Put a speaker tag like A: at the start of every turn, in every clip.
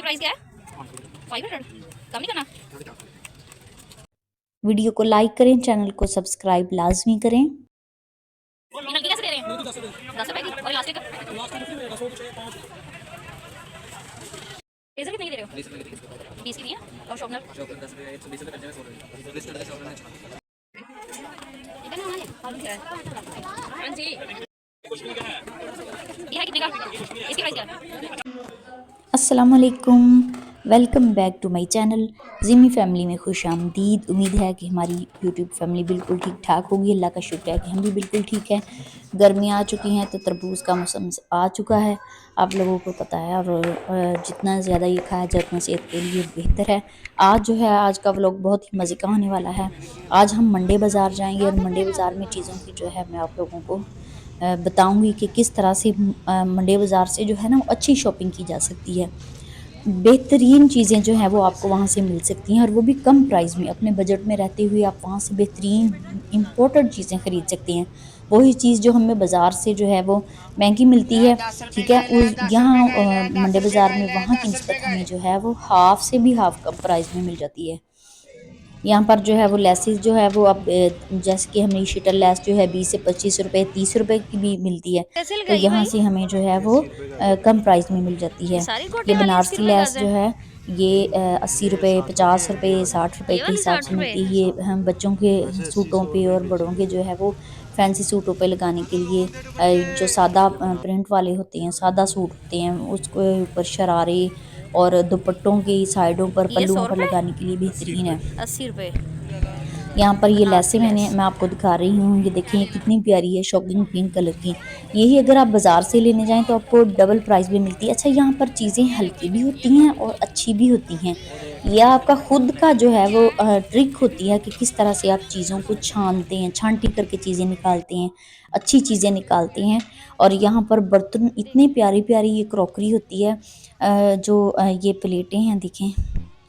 A: इसकी प्राइस क्या है? 500। कम नहीं करना?
B: वीडियो को लाइक करें, चैनल को सब्सक्राइब लाजमी करें।
A: ये नलकी कैसे दे रहे हैं? 10 रुपए की। और इलास्टिक रेजर कितने की दे रहे हो? 20 की नहीं है। और शॉर्पनर हाँ जी, ये है कितने का? इसकी प्राइस क्या है?
B: अस्सलाम वालेकुम, welcome back to my channel Jimmy family में खुश आमदीद। उम्मीद है कि हमारी यूट्यूब फैमिली बिल्कुल ठीक ठाक होगी। अल्लाह का शुक्र है कि हम भी बिल्कुल ठीक हैं। गर्मियाँ आ चुकी हैं तो तरबूज का मौसम आ चुका है, आप लोगों को पता है। और जितना ज़्यादा ये खाया जाए उतना सेहत के लिए बेहतर है। आज जो है, आज का व्लॉग बहुत ही मज़े का होने वाला है। आज हम मंडे बाज़ार जाएंगे और मंडे बाज़ार में चीज़ों की जो है मैं आप लोगों को बताऊंगी कि किस तरह से मंडे बाज़ार से जो है ना वो अच्छी शॉपिंग की जा सकती है। बेहतरीन चीज़ें जो हैं वो आपको वहाँ से मिल सकती हैं, और वो भी कम प्राइस में। अपने बजट में रहते हुए आप वहाँ से बेहतरीन इम्पोर्टेड चीज़ें ख़रीद सकते हैं। वही चीज़ जो हमें बाज़ार से जो है वो महंगी मिलती है, ठीक है, उस यहाँ मंडे बाज़ार में वहाँ की निस्बत हमें जो है वो हाफ़ से भी हाफ़ कम प्राइस में मिल जाती है। यहाँ पर जो है वो लेसेस जो है वो अब जैसे कि हमें शीटल लेस जो है 20 से 25 रुपए 30 रुपए की भी मिलती है।
A: कैसे
B: तो
A: लगाई
B: यहाँ
A: भाई?
B: से हमें जो है वो कम प्राइस में मिल जाती
A: ये
B: है।
A: सारी
B: ये
A: गोटे वाली 80
B: बनारसी
A: रुपए
B: लेस
A: गज है?
B: जो है ये 80 रुपए 50 रुपए 60 रुपए
A: ये
B: के
A: वाली
B: हिसाब
A: 60
B: से
A: रुपए?
B: मिलती है। ये हम बच्चों के सूटों पे और बड़ों के जो है वो फैंसी सूटों पे लगाने के लिए जो सादा प्रिंट वाले होते हैं, सादा सूट होते हैं, उसके ऊपर शरारे और दुपट्टों की साइडों पर
A: ये
B: पल्लुओं
A: 100
B: पर
A: रुपए?
B: लगाने के लिए बेहतरीन है।
A: 80 रुपए
B: यहाँ पर ये
A: बनारसी
B: लेसें
A: लेस।
B: मैं आपको दिखा रही हूँ, ये देखें कितनी प्यारी है, शॉकिंग पिंक कलर की। यही अगर आप बाज़ार से लेने जाएं तो आपको डबल प्राइस भी मिलती है। अच्छा, यहाँ पर चीज़ें हल्की भी होती हैं और अच्छी भी होती हैं। यह आपका खुद का जो है वो ट्रिक होती है कि किस तरह से आप चीज़ों को छानते हैं, छांटी करके चीज़ें निकालते हैं, अच्छी चीज़ें निकालते हैं। और यहाँ पर बर्तन इतनी प्यारी प्यारी ये क्रॉकरी होती है। जो ये प्लेटें हैं देखें,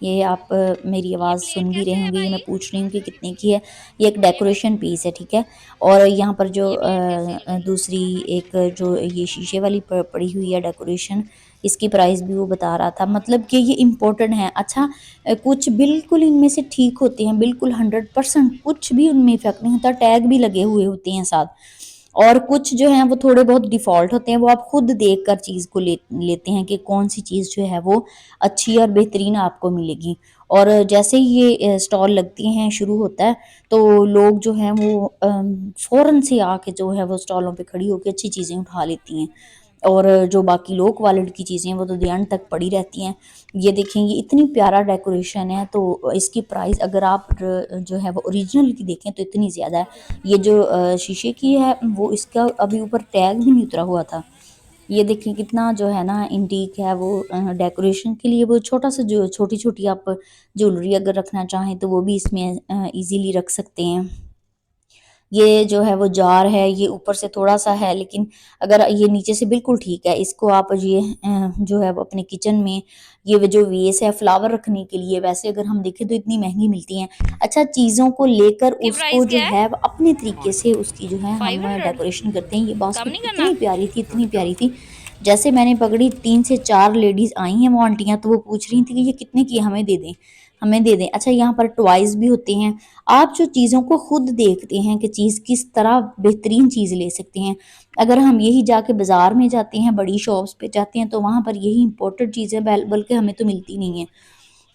B: ये आप मेरी
A: ये
B: आवाज़
A: प्लेट
B: सुन भी रहे
A: कैसे है
B: होंगे, ये मैं
A: भाई?
B: पूछ रही हूँ कि कितने की है। ये एक डेकोरेशन पीस है, ठीक है। और यहाँ पर जो
A: ये प्लेट कैसे है?
B: दूसरी एक जो ये शीशे वाली पड़ी हुई है डेकोरेशन, इसकी प्राइस भी वो बता रहा था, मतलब कि ये इम्पोर्टेंट है। अच्छा, कुछ बिल्कुल इनमें से ठीक होते हैं, बिल्कुल 100% कुछ भी उनमें इफेक्ट नहीं होता, टैग भी लगे हुए होते हैं साथ। और कुछ जो हैं वो थोड़े बहुत डिफ़ॉल्ट होते हैं, वो आप खुद देख कर चीज़ को लेते हैं कि कौन सी चीज़ जो है वो अच्छी और बेहतरीन आपको मिलेगी। और जैसे ही ये स्टॉल लगते हैं, शुरू होता है, तो लोग जो हैं वो फ़ौरन से आके जो है वो स्टॉलों पे खड़ी होके अच्छी चीज़ें उठा लेती हैं। और जो बाकी लो क्वालिटी की चीज़ें हैं वो तो एंड तक पड़ी रहती हैं। ये देखेंगे इतनी प्यारा डेकोरेशन है, तो इसकी प्राइस अगर आप जो है वो ओरिजिनल की देखें तो इतनी ज़्यादा है। ये जो शीशे की है वो इसका अभी ऊपर टैग भी नहीं उतरा हुआ था। ये देखिए कितना जो है ना इंटीक है वो डेकोरेशन के लिए। वो छोटा सा जो छोटी-छोटी आप ज्वेलरी अगर रखना चाहें तो वो भी इसमें ईज़िली रख सकते हैं। ये जो है वो जार है, ये ऊपर से थोड़ा-सा है, लेकिन अगर ये नीचे से बिल्कुल ठीक है। इसको आप ये जो है वो अपने किचन में ये वो जो वेस है फ्लावर रखने के लिए, वैसे अगर हम देखें तो इतनी महँगी मिलती हैं। अच्छा, चीज़ों को लेकर
A: की
B: उसको
A: प्राइस
B: जो
A: क्या है?
B: है वो अपने तरीके से उसकी जो है हम
A: 500।
B: डेकोरेशन करते हैं। ये
A: कम
B: बास्केट
A: नहीं करना?
B: इतनी प्यारी थी, इतनी प्यारी थी। जैसे मैंने पकड़ी 3 से 4 लेडीज़ आई हैं वो आंटियाँ, तो वो पूछ रही थी कि ये कितने की है? हमें दे दें, हमें दे दें। अच्छा, यहाँ पर टॉयज़ भी होते हैं। आप जो चीज़ों को खुद देखते हैं कि चीज़ किस तरह बेहतरीन चीज़ ले सकते हैं। अगर हम यही जाके बाज़ार में जाते हैं, बड़ी शॉप्स पे जाते हैं, तो वहाँ पर यही इम्पोर्टेंट चीज़ें बल्कि हमें तो मिलती नहीं हैं।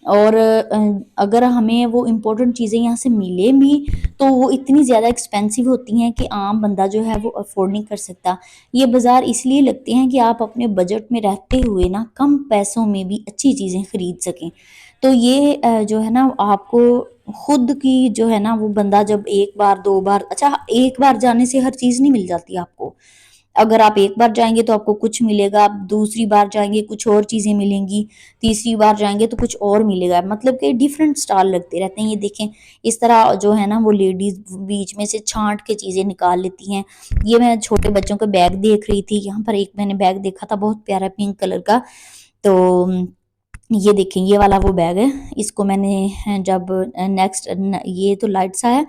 B: और अगर हमें वो इम्पोर्टेंट चीज़ें यहाँ से मिलें भी तो वो इतनी ज़्यादा एक्सपेंसिव होती हैं कि आम बंदा जो है वो अफ़ोर्ड नहीं कर सकता। ये बाज़ार इसलिए लगते हैं कि आप अपने बजट में रहते हुए ना कम पैसों में भी अच्छी चीज़ें खरीद सकें। तो ये जो है ना आपको खुद की जो है ना वो बंदा जब 1 बार 2 बार, अच्छा, 1 बार जाने से हर चीज़ नहीं मिल जाती आपको। अगर आप 1 बार जाएँगे तो आपको कुछ मिलेगा, आप दूसरी बार जाएँगे कुछ और चीज़ें मिलेंगी, तीसरी बार जाएँगे तो कुछ और मिलेगा, मतलब कि डिफरेंट स्टॉल लगते रहते हैं। ये देखें, इस तरह जो है ना वो लेडीज़ बीच में से छाँट के चीज़ें निकाल लेती हैं। ये मैं छोटे बच्चों के बैग देख रही थी, यहाँ पर एक मैंने बैग देखा था बहुत प्यारा पिंक कलर का। तो ये देखें, ये वाला वो बैग है। इसको मैंने जब नेक्स्ट ये तो लाइट सा है,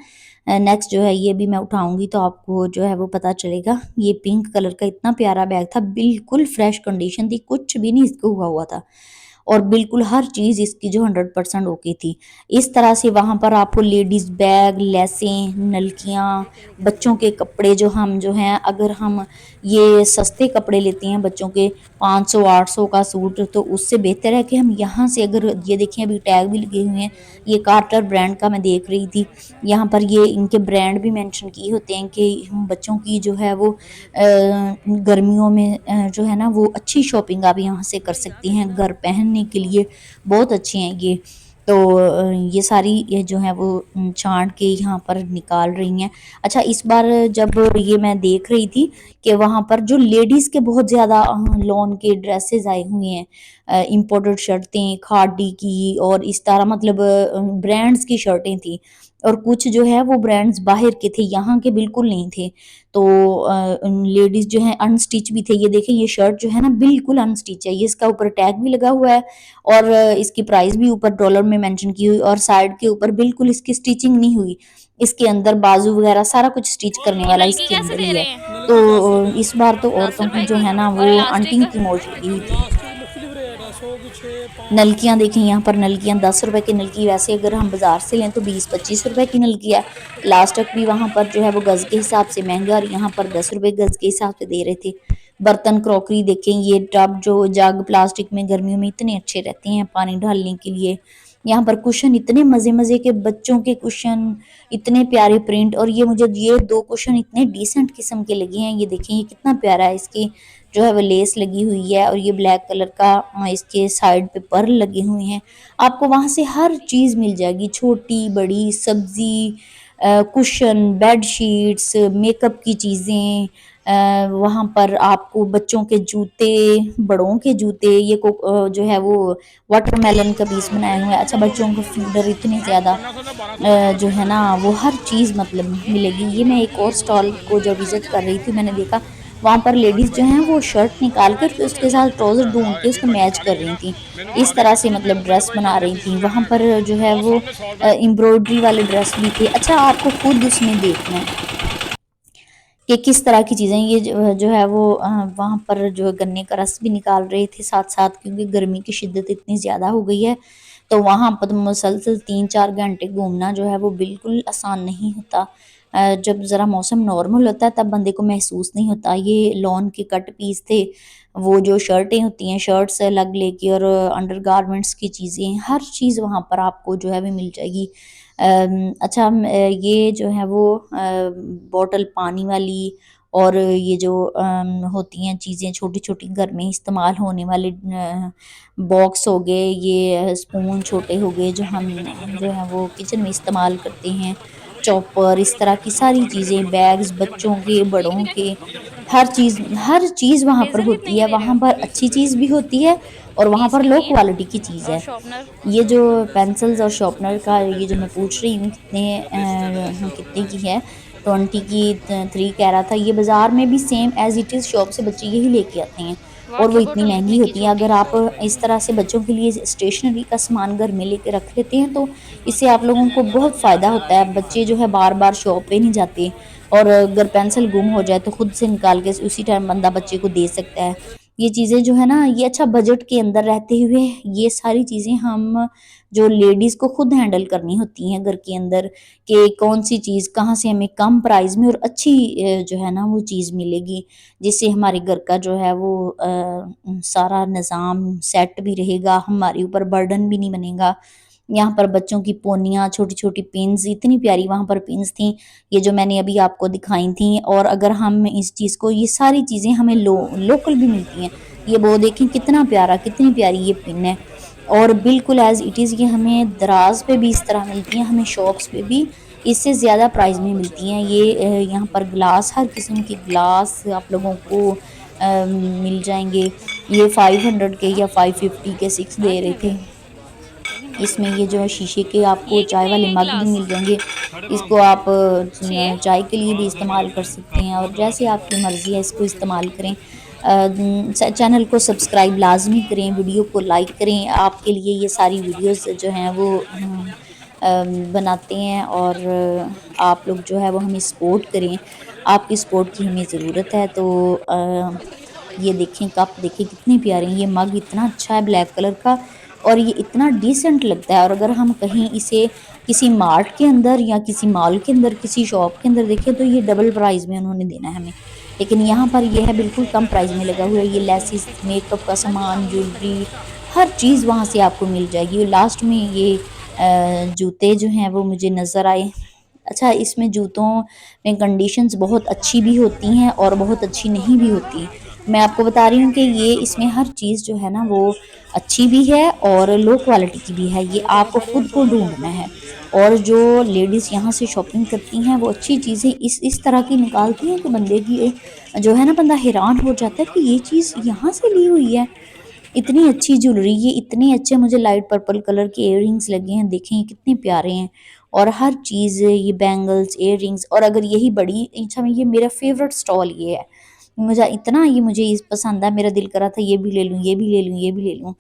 B: नेक्स्ट जो है ये भी मैं उठाऊँगी तो आपको जो है वो पता चलेगा। ये पिंक कलर का इतना प्यारा बैग था, बिल्कुल फ्रेश कंडीशन थी, कुछ भी नहीं इसको हुआ था। और बिल्कुल हर चीज़ इसकी जो 100% ओके थी। इस तरह से वहाँ पर आपको लेडीज़ बैग, लेसें, नलकियाँ, बच्चों के कपड़े जो हैं अगर हम ये सस्ते कपड़े लेते हैं बच्चों के 500-800 का सूट, तो उससे बेहतर है कि हम यहाँ से अगर ये देखें अभी टैग भी लगे हुए हैं, ये कार्टर ब्रांड का मैं देख रही थी। यहाँ पर ये इनके ब्रांड भी मेंशन किए होते हैं कि हम बच्चों की जो है वो गर्मियों में जो है ना वो अच्छी शॉपिंग आप यहाँ से कर सकती हैं, घर पहनने के लिए बहुत अच्छे हैं ये। तो ये सारी ये जो है वो छाँट के यहाँ पर निकाल रही हैं। अच्छा, इस बार जब ये मैं देख रही थी कि वहाँ पर जो लेडीज़ के बहुत ज़्यादा लॉन के ड्रेसेस आए हुए हैं, इम्पोर्टेड शर्टें, खादी की और इस तरह मतलब ब्रांड्स की शर्टें थी और कुछ जो है वो ब्रांड्स बाहर के थे, यहाँ के बिल्कुल नहीं थे। तो लेडीज़ जो हैं अनस्टिच भी थे। ये देखें ये शर्ट जो है ना बिल्कुल अनस्टिच है, ये इसका ऊपर टैग भी लगा हुआ है और इसकी प्राइस भी ऊपर डॉलर में मेंशन की हुई और साइड के ऊपर बिल्कुल इसकी स्टिचिंग नहीं हुई। इसके अंदर बाजू वगैरह सारा कुछ स्टिच करने
A: ये
B: वाला
A: नलकी
B: इसके
A: कैसे
B: अंदर
A: दे
B: ही
A: रहे
B: है।
A: हैं?
B: तो इस बार तो
A: 10
B: औरतों की
A: रुपए
B: जो
A: की।
B: है ना
A: और
B: वो
A: इलास्टिक?
B: आंटियों की मौज लगी हुई थी। नलकियाँ देखें यहाँ पर नलकियाँ 10 रुपए की नलकी, वैसे अगर हम बाजार से लें तो 20-25 रुपए की नलकी है। इलास्टिक भी वहाँ पर जो है वो गज़ के हिसाब से महंगा और यहाँ पर 10 रुपए गज़ के हिसाब से दे रहे थे। बर्तन क्रॉकरी देखें, ये टब जो जग प्लास्टिक में गर्मियों में इतने अच्छे रहते हैं पानी डालने के लिए। यहाँ पर कुशन इतने मज़े-मज़े के बच्चों के कुशन, इतने प्यारे प्रिंट और ये मुझे ये 2 कुशन इतने डिसेंट किस्म के लगे हैं। ये देखें ये कितना प्यारा है, इसकी जो है वो लेस लगी हुई है और ये ब्लैक कलर का इसके साइड पे पर्ल लगे हुए हैं। आपको वहाँ से हर चीज़ मिल जाएगी, छोटी बड़ी सब्जी, कुशन, बेड शीट्स, मेकअप की चीज़ें, वहाँ पर आपको बच्चों के जूते, बड़ों के जूते, ये जो है वो वाटरमेलन का पीस बनाया हुआ है। अच्छा, बच्चों को फीडर इतने ज़्यादा जो है ना वो हर चीज़ मतलब मिलेगी। ये मैं एक और स्टॉल को जब विज़िट कर रही थी मैंने देखा वहाँ पर लेडीज़ जो हैं वो शर्ट निकाल कर फिर उसके साथ ट्राउज़र ढूँढ के उसको मैच कर रही थी। इस तरह से मतलब ड्रेस बना रही थी। वहाँ पर जो है वो एम्ब्रॉयडरी वाले ड्रेस भी थे। अच्छा, आपको खुद उसमें देखना है कि किस तरह की चीज़ें ये जो है वो वहाँ पर जो है गन्ने का रस भी निकाल रहे थे साथ-साथ क्योंकि गर्मी की शिद्दत इतनी ज़्यादा हो गई है, तो वहाँ पर मुसलसल 3-4 घंटे घूमना जो है वो बिल्कुल आसान नहीं होता। जब ज़रा मौसम नॉर्मल होता है तब बंदे को महसूस नहीं होता। ये लॉन के कट पीस थे, वो जो शर्टें होती हैं, शर्ट्स अलग लेके और अंडरगारमेंट्स की चीज़ें, हर चीज़ वहाँ पर आपको जो है वो मिल जाएगी। अच्छा, ये जो है वो बॉटल पानी वाली और ये जो होती हैं चीज़ें छोटी-छोटी घर में इस्तेमाल होने वाले बॉक्स हो गए, ये स्पून छोटे हो गए जो हम जो है वो किचन में इस्तेमाल करते हैं, चॉपर, इस तरह की सारी चीज़ें, बैग्स बच्चों के, बड़ों के, हर चीज़ वहाँ पर
A: इरेज़र कितने
B: होती
A: की
B: है।
A: दे रहे
B: वहाँ पर
A: हो?
B: अच्छी चीज़ भी होती है और वहाँ
A: 20
B: पर
A: की
B: लो
A: ये
B: क्वालिटी की चीज़
A: और
B: है।
A: शॉर्पनर।
B: ये जो पेंसिल्स और शार्पनर का ये जो मैं पूछ रही हूँ कितने की है, 20 की 3 कह रहा था। ये बाज़ार में भी same as it is shop से बच्चे यही लेके आते हैं और वो
A: वाटर
B: इतनी
A: बॉटल
B: महँगी
A: कितने की
B: होती है।
A: छोटी?
B: अगर आप इस तरह से बच्चों के लिए स्टेशनरी का सामान घर में लेके रख लेते हैं तो इससे आप लोगों को बहुत फ़ायदा होता है। बच्चे जो है बार-बार शॉप पे नहीं जाते और अगर पेंसिल गुम हो जाए तो खुद से निकाल के उसी टाइम बंदा बच्चे को दे सकता है। ये चीज़ें जो है ना ये अच्छा बजट के अंदर रहते हुए ये सारी चीज़ें हम जो लेडीज़ को खुद हैंडल करनी होती हैं घर के अंदर कि कौन-सी चीज़ कहाँ से हमें कम प्राइस में और अच्छी जो है ना वो चीज़ मिलेगी, जिससे हमारे घर का जो है वो सारा निज़ाम सेट भी रहेगा, हमारे ऊपर बर्डन भी नहीं बनेगा। यहाँ पर बच्चों की पोनियाँ, छोटी-छोटी पिन्स इतनी प्यारी वहाँ पर पिन्स थी, ये जो मैंने अभी आपको दिखाई थी और अगर हम इस चीज़ को ये सारी चीज़ें हमें लोकल भी मिलती हैं। ये वो देखें कितना प्यारा, कितनी प्यारी ये पिन है और बिल्कुल एज़ इट इज़ ये हमें दराज़ पे भी इस तरह मिलती हैं, हमें शॉप्स पे भी इससे ज़्यादा प्राइस में मिलती हैं। ये यहाँ पर ग्लास हर किस्म के ग्लास आप लोगों को मिल जाएँगे। ये 500 के या 550 के 6 दे रहे
A: आते
B: थे।
A: हैं।
B: इसमें ये जो है शीशे के आपको
A: ये
B: चाय
A: कितने
B: वाले
A: के
B: मग भी
A: ग्लास?
B: मिल जाएँगे। इसको आप
A: 6?
B: चाय के लिए भी इस्तेमाल कर सकते हैं और जैसे आपकी मर्ज़ी है इसको इस्तेमाल करें। चैनल को सब्सक्राइब लाज़मी करें, वीडियो को लाइक करें। आपके लिए ये सारी वीडियोज़ जो हैं वो बनाते हैं और आप लोग जो है वो हमें सपोर्ट करें। आपकी सपोर्ट की हमें ज़रूरत है तो ये देखें कप देखें कितने प्यारे हैं, ये मग इतना अच्छा है ब्लैक कलर का और ये इतना डिसेंट लगता है। और अगर हम कहीं इसे किसी मार्ट के अंदर या किसी मॉल के अंदर किसी शॉप के अंदर देखें तो ये डबल प्राइस में उन्होंने देना है हमें, लेकिन यहाँ पर ये है बिल्कुल कम प्राइस में लगा हुआ है। ये लेसिस, मेकअप का सामान, ज्वेलरी, हर चीज़ वहाँ से आपको मिल जाएगी। लास्ट में ये जूते जो हैं वो मुझे नज़र आए। अच्छा, इसमें जूतों में कंडीशंस बहुत अच्छी भी होती हैं और बहुत अच्छी नहीं भी होती। मैं आपको बता रही हूँ कि ये इसमें हर चीज़ जो है ना वो अच्छी भी है और लो क्वालिटी की भी है, ये आपको खुद को ढूँढना है। और जो लेडीज़ यहाँ से शॉपिंग करती हैं वो अच्छी चीज़ें इस तरह की निकालती हैं कि बंदे की जो है ना बंदा हैरान हो जाता है कि ये चीज़ यहाँ से ली हुई है। इतनी अच्छी ज्वेलरी, ये इतने अच्छे मुझे लाइट पर्पल कलर के इयररिंग्स लगे हैं, देखें ये कितने प्यारे हैं। और हर चीज़, ये बैंगल्स, इयररिंग्स, और अगर यही बड़ी अच्छा, ये मेरा फेवरेट स्टॉल ये है। मुझे ये पसंद है, मेरा दिल करा था ये भी ले लूँ, ये भी ले लूँ, ये भी ले लूँ।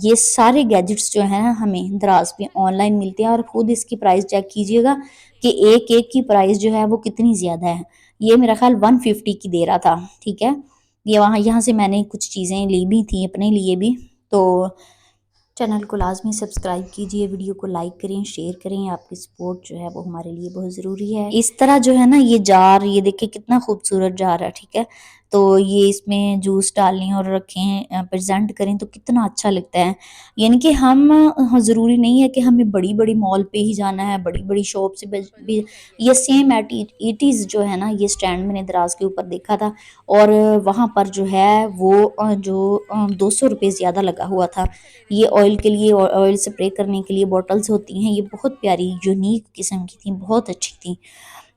B: ये सारे गैजेट्स जो हैं हमें दराज पे ऑनलाइन मिलते हैं और खुद इसकी प्राइस चेक कीजिएगा कि एक एक की प्राइस जो है वो कितनी ज़्यादा है। ये मेरा ख्याल 150 की दे रहा था, ठीक है। ये वहाँ यहाँ से मैंने कुछ चीज़ें ली भी थी अपने लिए भी। तो चैनल को लाजमी सब्सक्राइब कीजिए, वीडियो को लाइक करें, शेयर करें, आपकी सपोर्ट जो है वो हमारे लिए बहुत ज़रूरी है। इस तरह जो है ना ये जार, ये देखिए कितना खूबसूरत जार है, ठीक है। तो ये इसमें जूस डालें और रखें, प्रेजेंट करें तो कितना अच्छा लगता है। यानी कि हम ज़रूरी नहीं है कि हमें बड़ी बड़ी मॉल पे ही जाना है, बड़ी बड़ी शॉप से भी। ये सेम इट इज़ जो है ना, ये स्टैंड मैंने दराज के ऊपर देखा था और वहाँ पर जो है वो 200 रुपये ज़्यादा लगा हुआ था। ये ऑयल के लिए, ऑयल स्प्रे करने के लिए बॉटल्स होती हैं, ये बहुत प्यारी यूनिक किस्म की थी, बहुत अच्छी थी।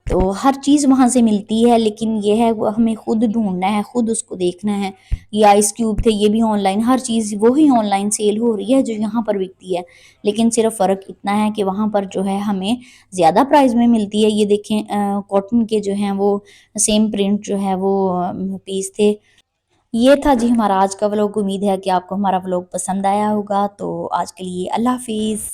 B: तो हर चीज़ वहाँ से मिलती है, लेकिन ये है वो हमें खुद ढूंढना है, खुद उसको देखना है। ये आइस क्यूब थे, ये भी ऑनलाइन, हर चीज़ वही ऑनलाइन सेल हो रही है जो यहाँ पर बिकती है, लेकिन सिर्फ फ़र्क इतना है कि वहाँ पर जो है हमें ज़्यादा प्राइस में मिलती है। ये देखें कॉटन के जो हैं वो सेम प्रिंट जो है वो पीस थे। ये था जी हमारा आज का व्लॉग। उम्मीद है कि आपको हमारा व्लॉग पसंद आया होगा। तो आज के लिए अल्लाह हाफिज़।